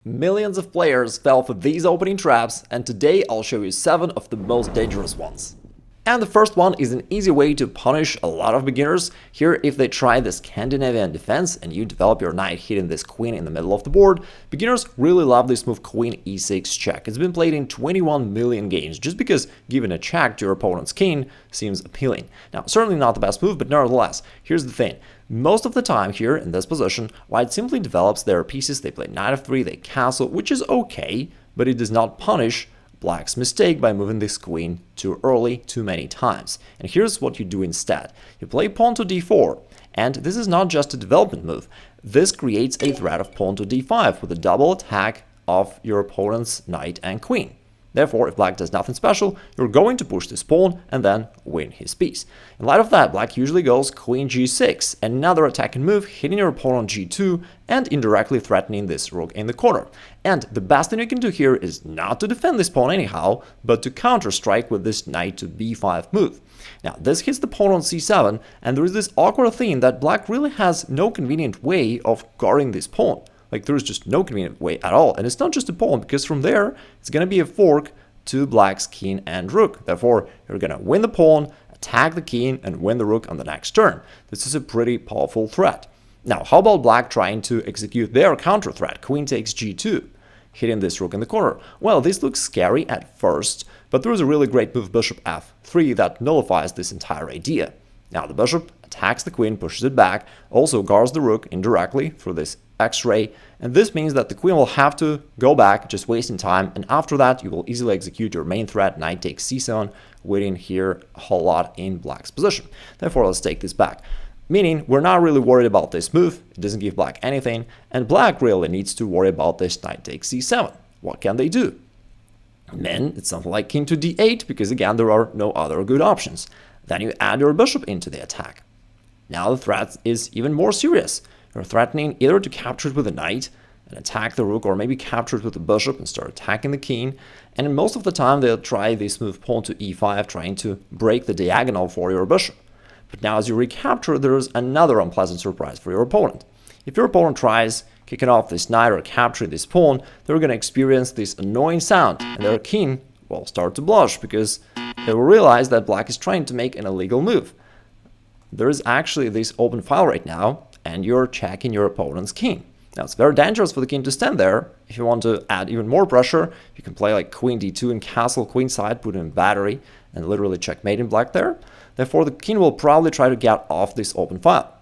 Millions of players fell for these opening traps, and today I'll show you 7 of the most dangerous ones. And the first one is an easy way to punish a lot of beginners. Here, if they try the Scandinavian defense and you develop your knight hitting this queen in the middle of the board, beginners really love this move queen e6 check. It's been played in 21 million games just because giving a check to your opponent's king seems appealing. Now, certainly not the best move, but nevertheless, here's the thing. Most of the time here in this position, white simply develops their pieces. They play knight f3, they castle, which is okay, but it does not punish black's mistake by moving this queen too early too many times. And here's what you do instead. You play pawn to d4, and this is not just a development move. This creates a threat of pawn to d5 with a double attack of your opponent's knight and queen. Therefore, if black does nothing special, you're going to push this pawn and then win his piece. In light of that, black usually goes queen g6, another attacking move, hitting your opponent g2 and indirectly threatening this rook in the corner. And the best thing you can do here is not to defend this pawn anyhow, but to counter-strike with this knight to b5 move. Now, this hits the pawn on c7, and there is this awkward thing that black really has no convenient way of guarding this pawn. Like, there is just no convenient way at all. And it's not just a pawn, because from there, it's going to be a fork to black's king and rook. Therefore, you're going to win the pawn, attack the king, and win the rook on the next turn. This is a pretty powerful threat. Now, how about black trying to execute their counter threat, queen takes g2, hitting this rook in the corner? Well, this looks scary at first, but there is a really great move, bishop f3, that nullifies this entire idea. Now, the bishop attacks the queen, pushes it back, also guards the rook indirectly through this X-ray, and this means that the queen will have to go back, just wasting time, and after that you will easily execute your main threat, knight takes c7, winning here a whole lot in black's position. Therefore, let's take this back. Meaning, we're not really worried about this move, it doesn't give black anything, and black really needs to worry about this knight takes c7. What can they do? Then it's something like king to d8, because again, there are no other good options. Then you add your bishop into the attack. Now the threat is even more serious. You're threatening either to capture it with a knight and attack the rook, or maybe capture it with the bishop and start attacking the king. And most of the time they'll try this move pawn to e5, trying to break the diagonal for your bishop. But now as you recapture, there's another unpleasant surprise for your opponent. If your opponent tries kicking off this knight or capturing this pawn, they're going to experience this annoying sound, and their king will start to blush because they will realize that black is trying to make an illegal move. There is actually this open file right now, and you're checking your opponent's king. Now, it's very dangerous for the king to stand there. If you want to add even more pressure, you can play like queen d2 and castle queenside, put in battery, and literally checkmating black there. Therefore, the king will probably try to get off this open file.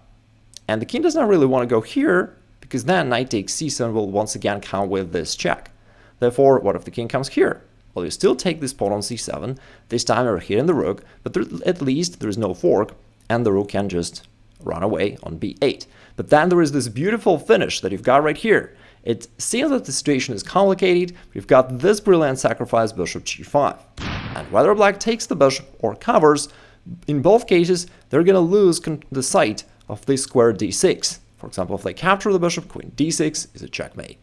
And the king does not really want to go here, because then knight takes c7 will once again count with this check. Therefore, what if the king comes here? Well, you still take this pawn on c7. This time you're hitting the rook, but at least there is no fork, and the rook can just run away on b8. But then there is this beautiful finish that you've got right here. It seems that the situation is complicated. We've got this brilliant sacrifice, bishop g5. And whether black takes the bishop or covers, in both cases, they're going to lose the sight of this square d6. For example, if they capture the bishop, queen d6 is a checkmate.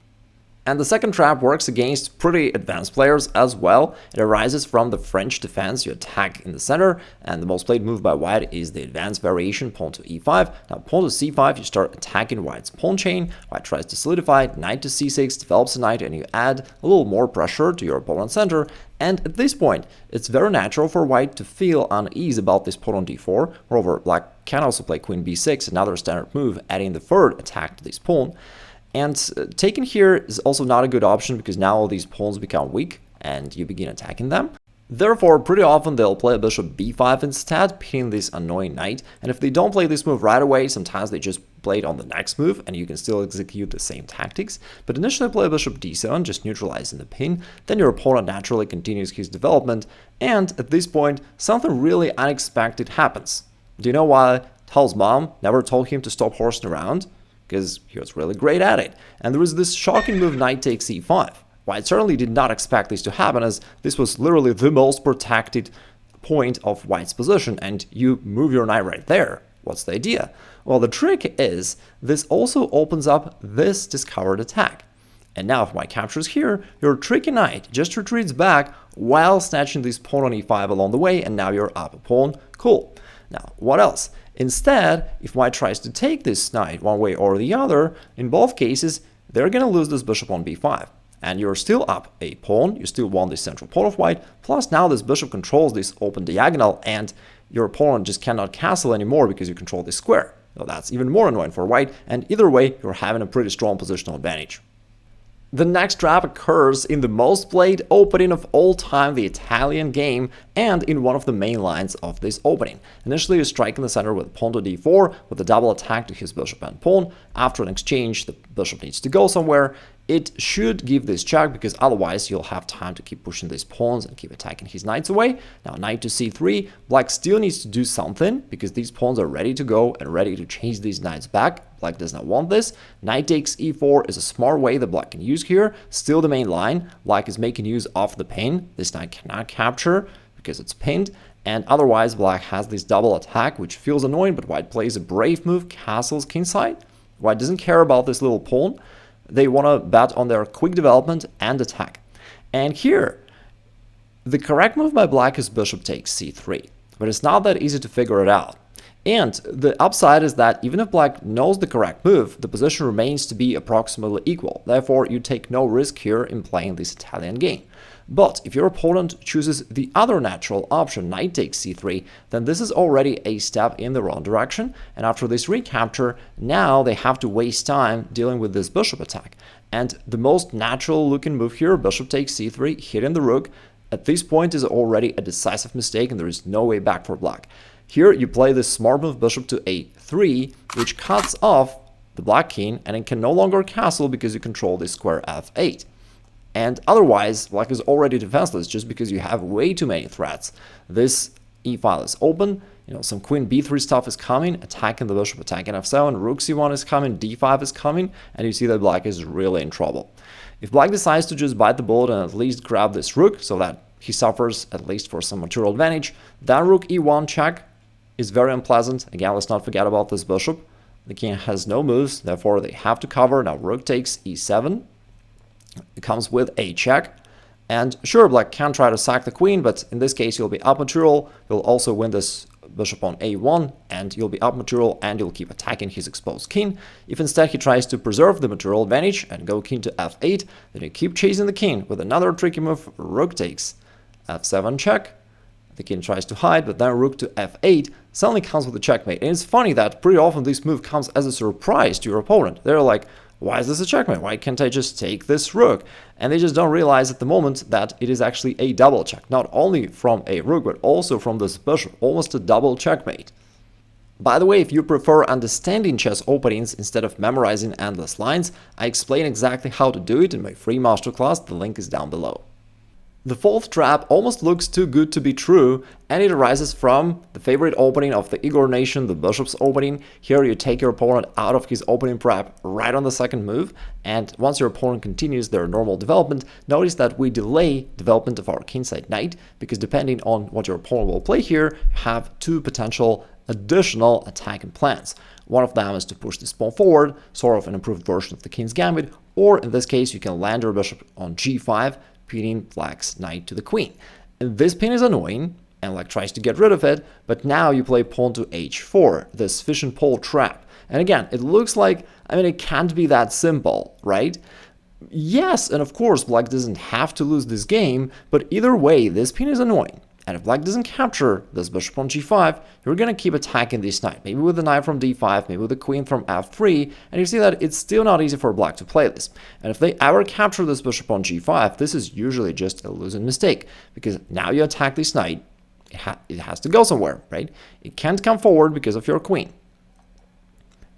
And the second trap works against pretty advanced players as well. It arises from the French defense. You attack in the center, and the most played move by white is the advanced variation, pawn to e5. Now, pawn to c5, you start attacking white's pawn chain. White tries to solidify, knight to c6, develops a knight, and you add a little more pressure to your opponent's center. And at this point, it's very natural for white to feel unease about this pawn on d4. Moreover, black can also play queen b6, another standard move, adding the third attack to this pawn. And taking here is also not a good option, because now all these pawns become weak and you begin attacking them. Therefore, pretty often they'll play a bishop b5 instead, pinning this annoying knight. And if they don't play this move right away, sometimes they just play it on the next move and you can still execute the same tactics. But initially play bishop d7, just neutralizing the pin. Then your opponent naturally continues his development. And at this point, something really unexpected happens. Do you know why Tal's mom never told him to stop horsing around? Because he was really great at it. And there was this shocking move, knight takes e5. White certainly did not expect this to happen, as this was literally the most protected point of white's position, and you move your knight right there. What's the idea? Well, the trick is this also opens up this discovered attack. And now if white captures here, your tricky knight just retreats back while snatching this pawn on e5 along the way, and now you're up a pawn. Cool. Now, what else? Instead, if white tries to take this knight one way or the other, in both cases, they're going to lose this bishop on b5. And you're still up a pawn, you still won the central pawn of white, plus now this bishop controls this open diagonal, and your opponent just cannot castle anymore because you control this square. So that's even more annoying for white, and either way, you're having a pretty strong positional advantage. The next trap occurs in the most played opening of all time, the Italian game, and in one of the main lines of this opening. Initially, you strike in the center with pawn to d4, with a double attack to his bishop and pawn. After an exchange, the bishop needs to go somewhere. It should give this check, because otherwise you'll have time to keep pushing these pawns and keep attacking his knights away. Now, knight to c3, black still needs to do something, because these pawns are ready to go and ready to chase these knights back. Black does not want this. Knight takes e4 is a smart way that black can use here. Still the main line. Black is making use of the pin. This knight cannot capture because it's pinned. And otherwise, black has this double attack, which feels annoying, but white plays a brave move, castles kingside. White doesn't care about this little pawn. They want to bet on their quick development and attack. And here, the correct move by black is bishop takes c3. But it's not that easy to figure it out. And the upside is that even if black knows the correct move, the position remains to be approximately equal. Therefore, you take no risk here in playing this Italian game. But if your opponent chooses the other natural option, knight takes c3, then this is already a step in the wrong direction. And after this recapture, now they have to waste time dealing with this bishop attack. And the most natural looking move here, bishop takes c3, hitting the rook, at this point is already a decisive mistake, and there is no way back for black. Here you play this smart move bishop to a3, which cuts off the black king, and it can no longer castle because you control this square f8. And otherwise, black is already defenseless just because you have way too many threats. This e-file is open, some queen b3 stuff is coming, attacking the bishop, attacking f7, rook c1 is coming, d5 is coming, and you see that black is really in trouble. If black decides to just bite the bullet and at least grab this rook so that he suffers at least for some material advantage, then rook e1 check is very unpleasant. Again, let's not forget about this bishop. The king has no moves, therefore they have to cover. Now rook takes e7. It comes with a check. And sure, black can try to sack the queen, but in this case you'll be up material. You'll also win this bishop on a1, and you'll be up material, and you'll keep attacking his exposed king. If instead he tries to preserve the material advantage and go king to f8, then you keep chasing the king with another tricky move, rook takes f7 check. The king tries to hide, but then rook to f8 suddenly comes with a checkmate. And it's funny that pretty often this move comes as a surprise to your opponent. They're like, why is this a checkmate? Why can't I just take this rook? And they just don't realize at the moment that it is actually a double check. Not only from a rook, but also from this bishop. Almost a double checkmate. By the way, if you prefer understanding chess openings instead of memorizing endless lines, I explain exactly how to do it in my free masterclass. The link is down below. The fourth trap almost looks too good to be true, and it arises from the favorite opening of the Igor Nation, the bishop's opening. Here you take your opponent out of his opening prep right on the second move, and once your opponent continues their normal development, notice that we delay development of our kingside knight, because depending on what your opponent will play here, you have two potential additional attacking plans. One of them is to push this pawn forward, sort of an improved version of the king's gambit, or in this case you can land your bishop on g5, pinning black's knight to the queen. And this pin is annoying, and black tries to get rid of it, but now you play pawn to h4, this fishing pole trap. And again, it looks like, it can't be that simple, right? Yes, and of course, black doesn't have to lose this game, but either way, this pin is annoying. And if black doesn't capture this bishop on g5, you're going to keep attacking this knight, maybe with the knight from d5, maybe with the queen from f3, and you see that it's still not easy for black to play this. And if they ever capture this bishop on g5, this is usually just a losing mistake, because now you attack this knight, it has to go somewhere, right? It can't come forward because of your queen.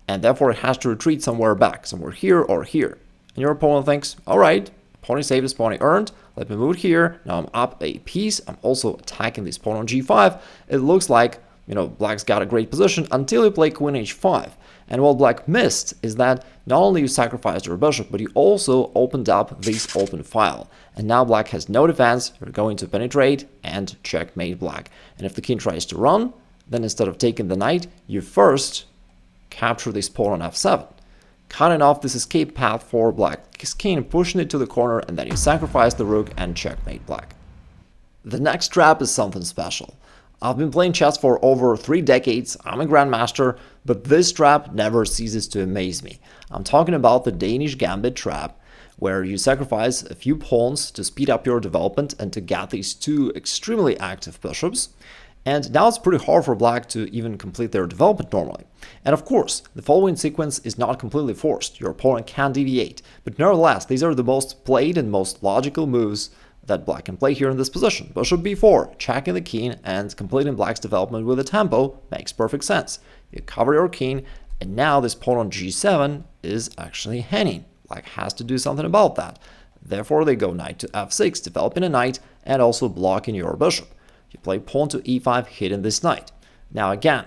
And therefore it has to retreat somewhere back, somewhere here or here. And your opponent thinks, all right, pawn is saved, is pawn earned. Let me move it here. Now I'm up a piece. I'm also attacking this pawn on g5. It looks like, black's got a great position until you play queen h5. And what black missed is that not only you sacrificed your bishop, but you also opened up this open file. And now black has no defense. You're going to penetrate and checkmate black. And if the king tries to run, then instead of taking the knight, you first capture this pawn on f7. Cutting off this escape path for black's king, pushing it to the corner, and then you sacrifice the rook and checkmate black. The next trap is something special. I've been playing chess for over 3 decades, I'm a grandmaster, But this trap never ceases to amaze me. I'm talking about the Danish Gambit trap, where you sacrifice a few pawns to speed up your development and to get these two extremely active bishops. And now it's pretty hard for black to even complete their development normally. And of course, the following sequence is not completely forced. Your opponent can deviate. But nevertheless, these are the most played and most logical moves that black can play here in this position. Bishop b4, checking the king and completing black's development with a tempo makes perfect sense. You cover your king, and now this pawn on g7 is actually hanging. Black has to do something about that. Therefore, they go knight to f6, developing a knight and also blocking your bishop. You play pawn to e5, hitting this knight. Now again,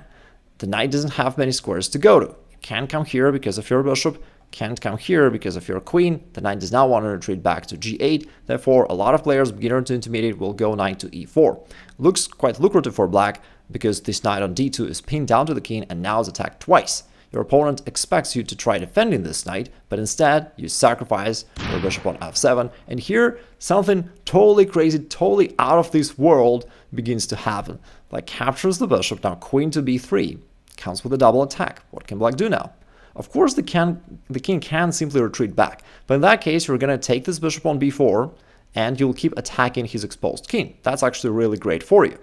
the knight doesn't have many squares to go to. You can't come here because of your bishop, can't come here because of your queen. The knight does not want to retreat back to g8. Therefore, a lot of players, beginner to intermediate, will go knight to e4. Looks quite lucrative for black because this knight on d2 is pinned down to the king and now is attacked twice. Your opponent expects you to try defending this knight, but instead you sacrifice your bishop on f7. And here, something totally crazy, totally out of this world begins to happen. Black captures the bishop, now queen to b3, comes with a double attack. What can black do now? Of course, the king can simply retreat back, but in that case, you're going to take this bishop on b4, and you'll keep attacking his exposed king. That's actually really great for you.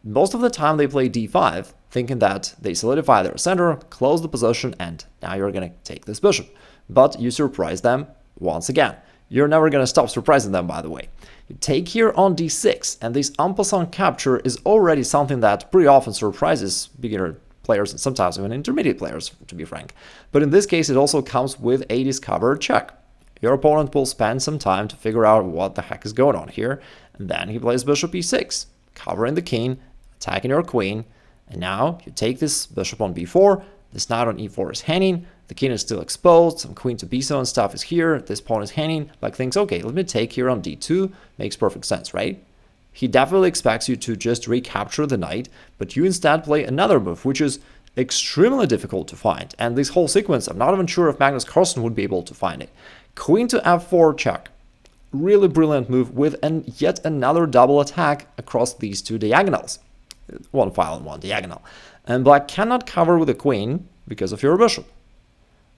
Most of the time they play d5, thinking that they solidify their center, close the position, and now you're going to take this bishop. But you surprise them once again. You're never going to stop surprising them, by the way. You take here on d6, and this en passant capture is already something that pretty often surprises beginner players and sometimes even intermediate players, to be frank. But in this case, it also comes with a discovered check. Your opponent will spend some time to figure out what the heck is going on here, and then he plays bishop e6, covering the king, attacking your queen, and now you take this bishop on b4, this knight on e4 is hanging, the king is still exposed, some queen to b7 stuff is here, this pawn is hanging, like thinks, okay, let me take here on d2, makes perfect sense, right? He definitely expects you to just recapture the knight, but you instead play another move, which is extremely difficult to find, and this whole sequence, I'm not even sure if Magnus Carlsen would be able to find it. Queen to f4 check. Really brilliant move with yet another double attack across these two diagonals. One file and one diagonal. And black cannot cover with a queen because of your bishop,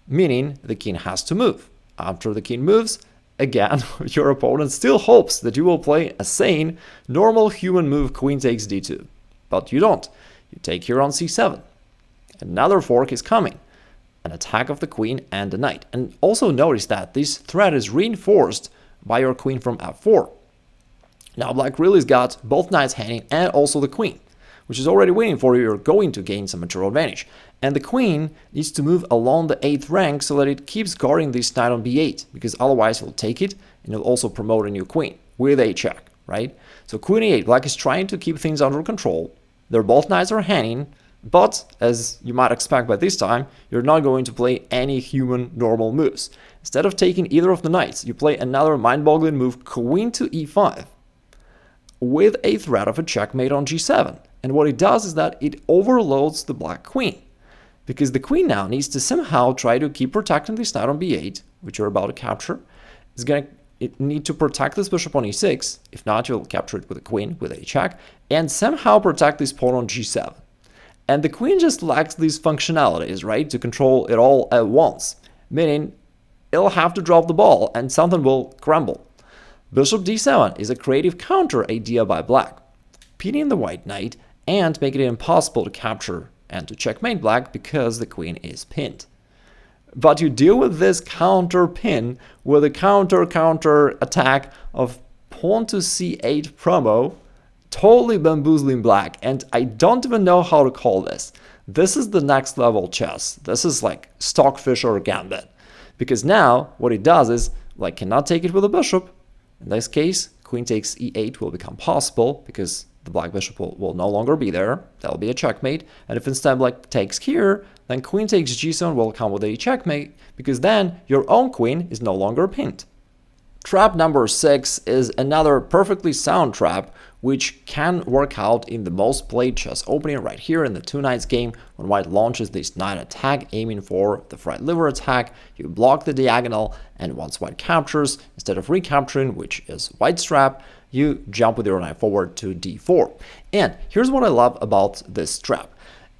meaning the king has to move. After the king moves, again, your opponent still hopes that you will play a sane, normal human move, queen takes d2. But you don't. You take here on c7. Another fork is coming. An attack of the queen and the knight. And also notice that this threat is reinforced by your queen from f4. Now black really has got both knights hanging and also the queen, which is already waiting for you. You're going to gain some material advantage. And the queen needs to move along the 8th rank so that it keeps guarding this knight on b8, because otherwise you'll take it and you'll also promote a new queen with a check, right? So queen e8, black is trying to keep things under control. Their both knights are hanging, but as you might expect by this time, you're not going to play any human normal moves. Instead of taking either of the knights, you play another mind-boggling move, queen to e5, with a threat of a checkmate on g7. And what it does is that it overloads the black queen, because the queen now needs to somehow try to keep protecting this knight on b8, which you're about to capture. It's going to need to protect this bishop on e6. If not, you'll capture it with a queen, with a check, and somehow protect this pawn on g7. And the queen just lacks these functionalities, right, to control it all at once, meaning it'll have to drop the ball and something will crumble. Bishop d7 is a creative counter idea by black, pinning the white knight and making it impossible to capture and to checkmate black because the queen is pinned. But you deal with this counter pin with a counter attack of pawn to c8 promo, totally bamboozling black, and I don't even know how to call this. This is the next level chess. This is like Stockfish or Gambit. Because now what it does is like cannot take it with a bishop. In this case, queen takes e8 will become possible because the black bishop will no longer be there. That'll be a checkmate. And if instead black takes here, then queen takes g7 will come with a checkmate, because then your own queen is no longer pinned. Trap number 6 is another perfectly sound trap which can work out in the most played chess opening right here in the two knights game. When white launches this knight attack aiming for the right liver attack, you block the diagonal, and once white captures, instead of recapturing, which is white's trap, you jump with your knight forward to d4. And here's what I love about this trap.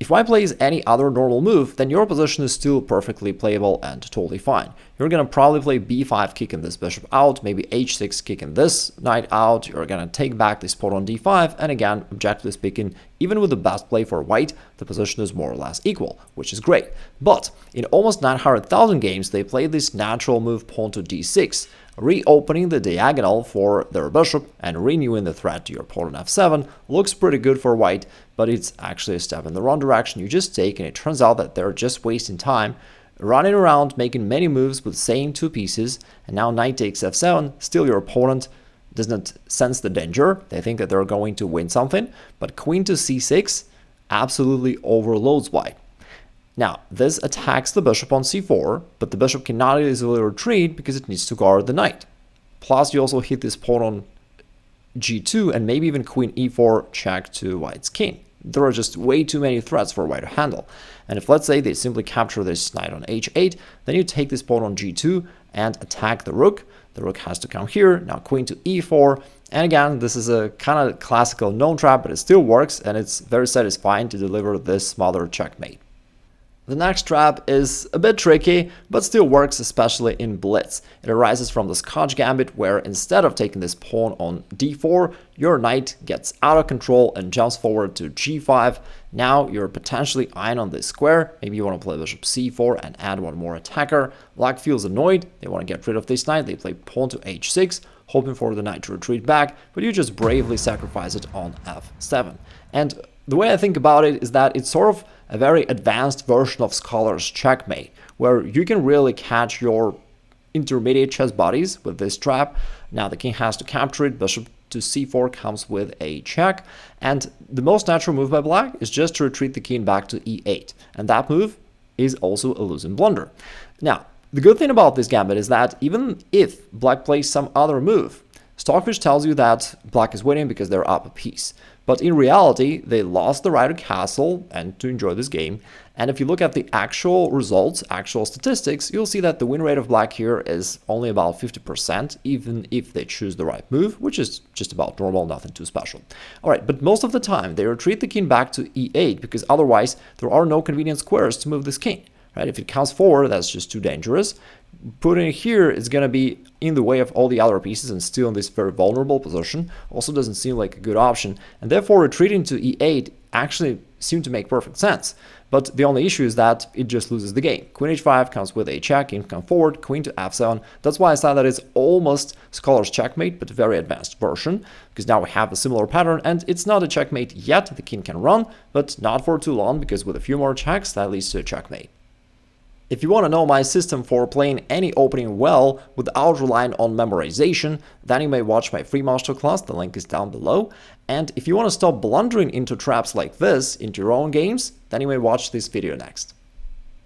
if white plays any other normal move, then your position is still perfectly playable and totally fine. You're gonna probably play b5 kicking this bishop out, maybe h6 kicking this knight out, you're gonna take back this pawn on d5, and again, objectively speaking, even with the best play for white, the position is more or less equal, which is great. But in almost 900,000 games, they play this natural move pawn to d6, reopening the diagonal for their bishop and renewing the threat to your pawn on f7. Looks pretty good for white, but it's actually a step in the wrong direction. You just take, and it turns out that they're just wasting time, running around, making many moves with the same two pieces, and now knight takes f7, still your opponent does not sense the danger. They think that they're going to win something, but queen to c6 absolutely overloads white. Now, this attacks the bishop on c4, but the bishop cannot easily retreat because it needs to guard the knight. Plus, you also hit this pawn on g2 and maybe even queen e4 check to white's king. There are just way too many threats for white to handle. And if, let's say, they simply capture this knight on h8, then you take this pawn on g2 and attack the rook. The rook has to come here. Now queen to e4. And again, this is a kind of classical known trap, but it still works, and it's very satisfying to deliver this smothered checkmate. The next trap is a bit tricky, but still works, especially in blitz. It arises from the Scotch Gambit, where instead of taking this pawn on d4, your knight gets out of control and jumps forward to g5. Now you're potentially eyeing on this square. Maybe you want to play bishop c4 and add one more attacker. Black feels annoyed. They want to get rid of this knight. They play pawn to h6, hoping for the knight to retreat back, but you just bravely sacrifice it on f7. And the way I think about it is that it's sort of a very advanced version of Scholar's Checkmate, where you can really catch your intermediate chess bodies with this trap. Now the king has to capture it, bishop to c4 comes with a check, and the most natural move by black is just to retreat the king back to e8, and that move is also a losing blunder. Now, the good thing about this gambit is that even if black plays some other move, Stockfish tells you that black is winning because they're up a piece. But in reality, they lost the right to castle and to enjoy this game. And if you look at the actual results, actual statistics, you'll see that the win rate of black here is only about 50%, even if they choose the right move, which is just about normal, nothing too special. All right, but most of the time, they retreat the king back to e8 because otherwise there are no convenient squares to move this king. Right? If it comes forward, that's just too dangerous. Putting it here is going to be in the way of all the other pieces and still in this very vulnerable position. Also doesn't seem like a good option. And therefore, retreating to e8 actually seemed to make perfect sense. But the only issue is that it just loses the game. Queen h5 comes with a check, king comes forward, queen to f7. That's why I said that it's almost Scholar's Checkmate, but a very advanced version, because now we have a similar pattern, and it's not a checkmate yet. The king can run, but not for too long, because with a few more checks, that leads to a checkmate. If you want to know my system for playing any opening well without relying on memorization, then you may watch my free masterclass, the link is down below. And if you want to stop blundering into traps like this into your own games, then you may watch this video next.